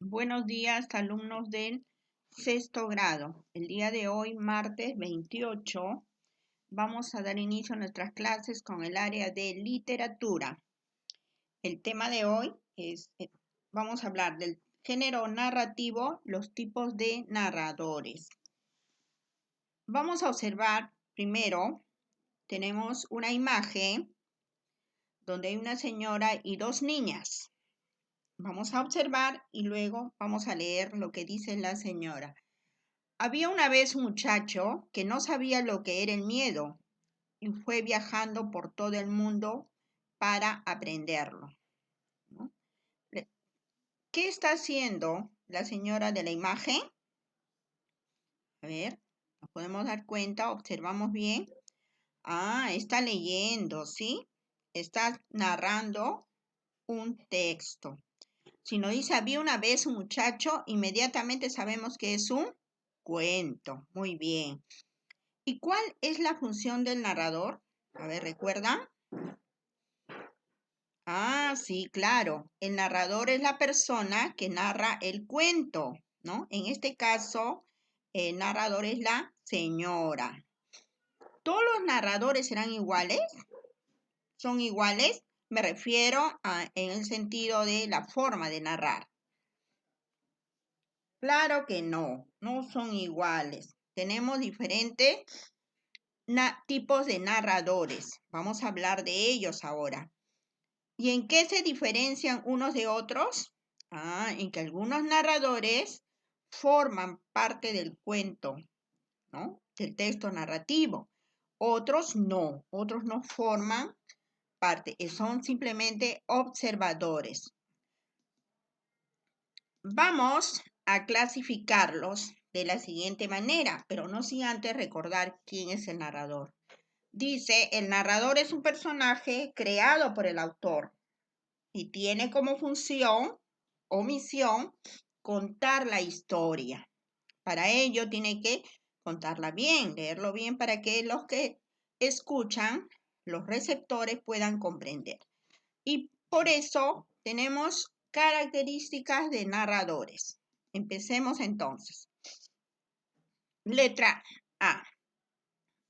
Buenos días, alumnos del sexto grado. El día de hoy, martes 28, vamos a dar inicio a nuestras clases con el área de literatura. El tema de hoy vamos a hablar del género narrativo, los tipos de narradores. Vamos a observar primero, tenemos una imagen donde hay una señora y dos niñas. Vamos a observar y luego vamos a leer lo que dice la señora. Había una vez un muchacho que no sabía lo que era el miedo y fue viajando por todo el mundo para aprenderlo, ¿no? ¿Qué está haciendo la señora de la imagen? A ver, nos podemos dar cuenta, observamos bien. Está leyendo, ¿sí? Está narrando un texto. Si nos dice había una vez un muchacho, inmediatamente sabemos que es un cuento. Muy bien. ¿Y cuál es la función del narrador? A ver, ¿recuerdan? Sí, claro. El narrador es la persona que narra el cuento, ¿no? En este caso, el narrador es la señora. ¿Todos los narradores serán iguales? ¿Son iguales? Me refiero en el sentido de la forma de narrar. Claro que no son iguales. Tenemos diferentes tipos de narradores. Vamos a hablar de ellos ahora. ¿Y en qué se diferencian unos de otros? En que algunos narradores forman parte del cuento, ¿no? Del texto narrativo. Otros no forman parte, son simplemente observadores. Vamos a clasificarlos de la siguiente manera, pero no sin antes recordar quién es el narrador. Dice, el narrador es un personaje creado por el autor y tiene como función o misión contar la historia. Para ello tiene que contarla bien, leerlo bien para que los que escuchan, los receptores, puedan comprender. Y por eso tenemos características de narradores. Empecemos entonces. Letra A.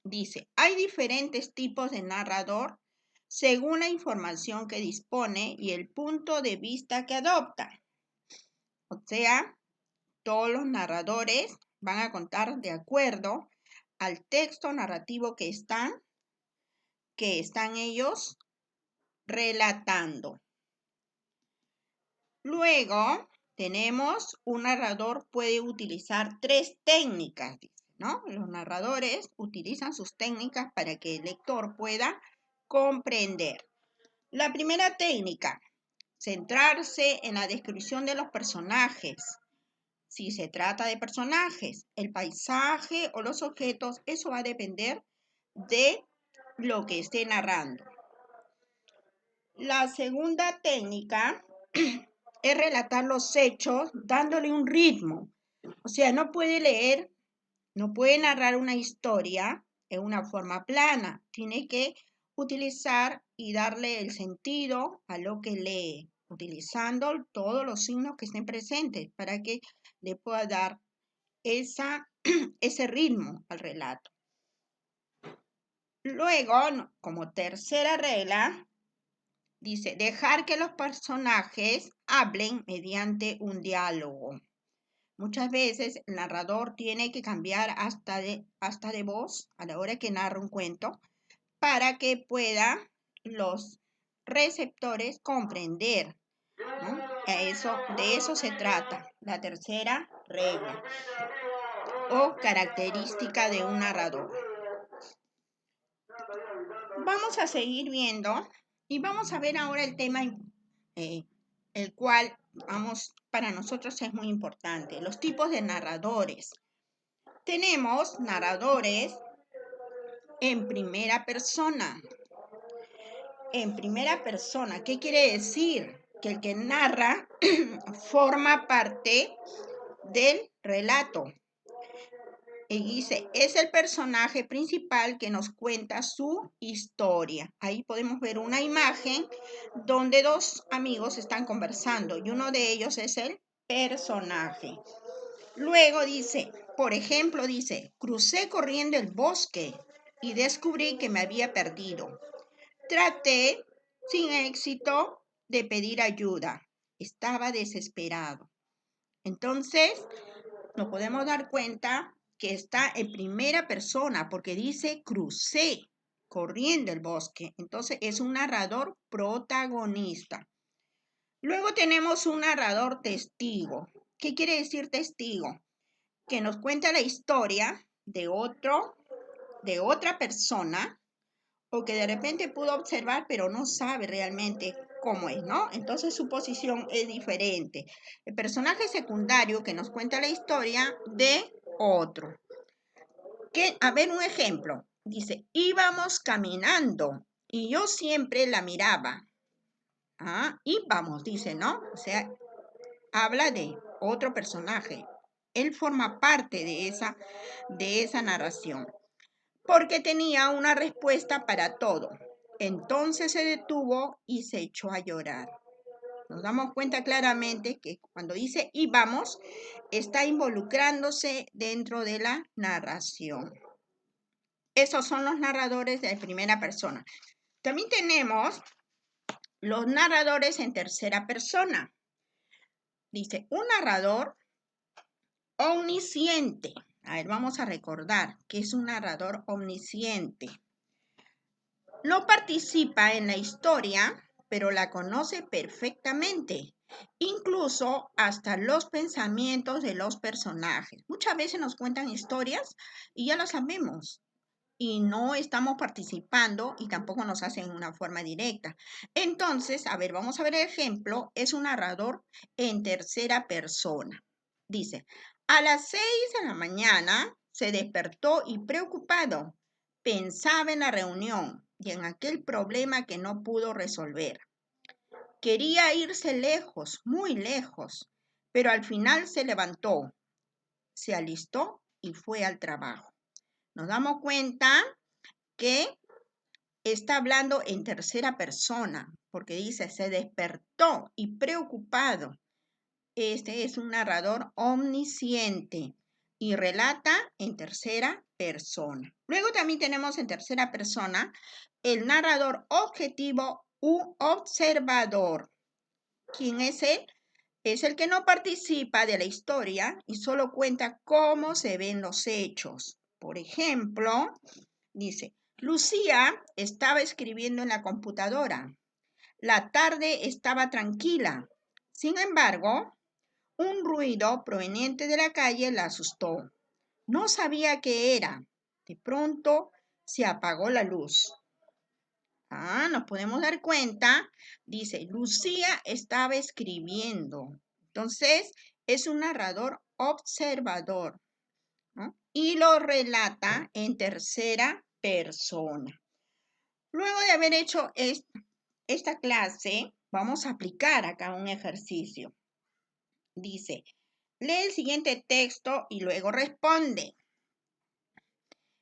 Dice, hay diferentes tipos de narrador según la información que dispone y el punto de vista que adopta. O sea, todos los narradores van a contar de acuerdo al texto narrativo que están ellos relatando. Luego, tenemos un narrador puede utilizar 3 técnicas, ¿no? Los narradores utilizan sus técnicas para que el lector pueda comprender. La primera técnica, centrarse en la descripción de los personajes. Si se trata de personajes, el paisaje o los objetos, eso va a depender de lo que esté narrando. La segunda técnica es relatar los hechos dándole un ritmo. O sea, no puede narrar una historia en una forma plana. Tiene que utilizar y darle el sentido a lo que lee, utilizando todos los signos que estén presentes para que le pueda dar ese ritmo al relato. Luego, como tercera regla, dice, dejar que los personajes hablen mediante un diálogo. Muchas veces el narrador tiene que cambiar hasta de voz a la hora que narra un cuento para que puedan los receptores comprender, ¿no? De eso se trata, la tercera regla o característica de un narrador. Vamos a seguir viendo y vamos a ver ahora el tema el cual para nosotros es muy importante, los tipos de narradores. Tenemos narradores en primera persona. En primera persona, ¿qué quiere decir? Que el que narra forma parte del relato. Y dice, es el personaje principal que nos cuenta su historia. Ahí podemos ver una imagen donde dos amigos están conversando y uno de ellos es el personaje. Luego dice, por ejemplo, dice, crucé corriendo el bosque y descubrí que me había perdido. Traté, sin éxito, de pedir ayuda. Estaba desesperado. Entonces, nos podemos dar cuenta que está en primera persona porque dice crucé corriendo el bosque. Entonces, es un narrador protagonista. Luego tenemos un narrador testigo. ¿Qué quiere decir testigo? Que nos cuenta la historia de otra persona, o que de repente pudo observar, pero no sabe realmente cómo es, ¿no? Entonces su posición es diferente. El personaje secundario que nos cuenta la historia de otro. A ver, un ejemplo. Dice, íbamos caminando y yo siempre la miraba. Íbamos, dice, ¿no? O sea, habla de otro personaje. Él forma parte de esa narración. Porque tenía una respuesta para todo. Entonces se detuvo y se echó a llorar. Nos damos cuenta claramente que cuando dice íbamos, está involucrándose dentro de la narración. Esos son los narradores de primera persona. También tenemos los narradores en tercera persona. Dice, un narrador omnisciente. A ver, vamos a recordar que es un narrador omnisciente. No participa en la historia, pero la conoce perfectamente, incluso hasta los pensamientos de los personajes. Muchas veces nos cuentan historias y ya lo sabemos y no estamos participando y tampoco nos hacen una forma directa. Entonces, a ver, vamos a ver el ejemplo. Es un narrador en tercera persona. Dice, a las 6 de la mañana se despertó y preocupado. Pensaba en la reunión y en aquel problema que no pudo resolver. Quería irse lejos, muy lejos, pero al final se levantó, se alistó y fue al trabajo. Nos damos cuenta que está hablando en tercera persona, porque dice, se despertó y preocupado. Este es un narrador omnisciente y relata en tercera persona. Luego también tenemos en tercera persona el narrador objetivo u observador. ¿Quién es él? Es el que no participa de la historia y solo cuenta cómo se ven los hechos. Por ejemplo, dice, Lucía estaba escribiendo en la computadora. La tarde estaba tranquila. Sin embargo, un ruido proveniente de la calle la asustó. No sabía qué era. De pronto se apagó la luz. Nos podemos dar cuenta, dice, Lucía estaba escribiendo. Entonces, es un narrador observador, ¿no? Y lo relata en tercera persona. Luego de haber hecho esta clase, vamos a aplicar acá un ejercicio. Dice, lee el siguiente texto y luego responde.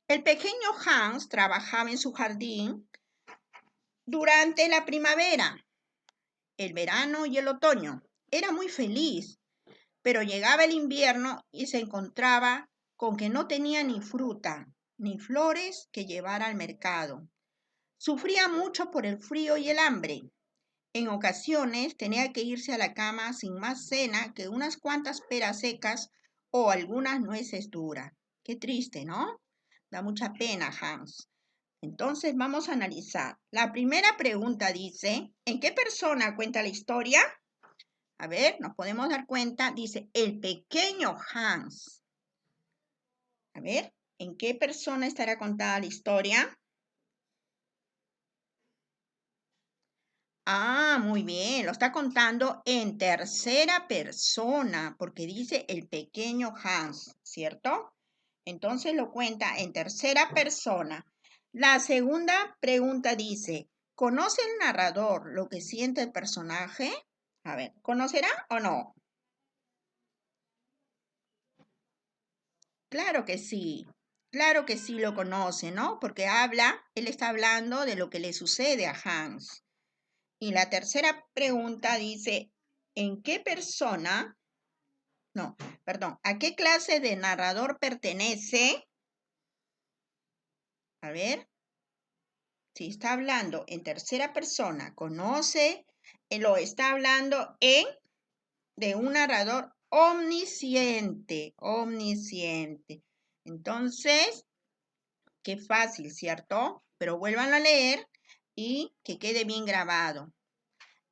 El pequeño Hans trabajaba en su jardín durante la primavera, el verano y el otoño. Era muy feliz, pero llegaba el invierno y se encontraba con que no tenía ni fruta, ni flores que llevar al mercado. Sufría mucho por el frío y el hambre. En ocasiones tenía que irse a la cama sin más cena que unas cuantas peras secas o algunas nueces duras. Qué triste, ¿no? Da mucha pena, Hans. Entonces vamos a analizar. La primera pregunta dice, ¿en qué persona cuenta la historia? A ver, nos podemos dar cuenta, dice, el pequeño Hans. A ver, ¿en qué persona estará contada la historia? Muy bien, lo está contando en tercera persona, porque dice el pequeño Hans, ¿cierto? Entonces lo cuenta en tercera persona. La segunda pregunta dice, ¿conoce el narrador lo que siente el personaje? A ver, ¿conocerá o no? Claro que sí lo conoce, ¿no? Porque él está hablando de lo que le sucede a Hans. Y la tercera pregunta dice, ¿en qué persona No, perdón. ¿A qué clase de narrador pertenece? A ver. Si está hablando en tercera persona, conoce, lo está hablando de un narrador omnisciente. Entonces, qué fácil, ¿cierto? Pero vuélvanlo a leer y que quede bien grabado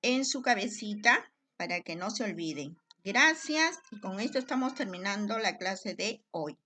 en su cabecita para que no se olviden. Gracias y con esto estamos terminando la clase de hoy.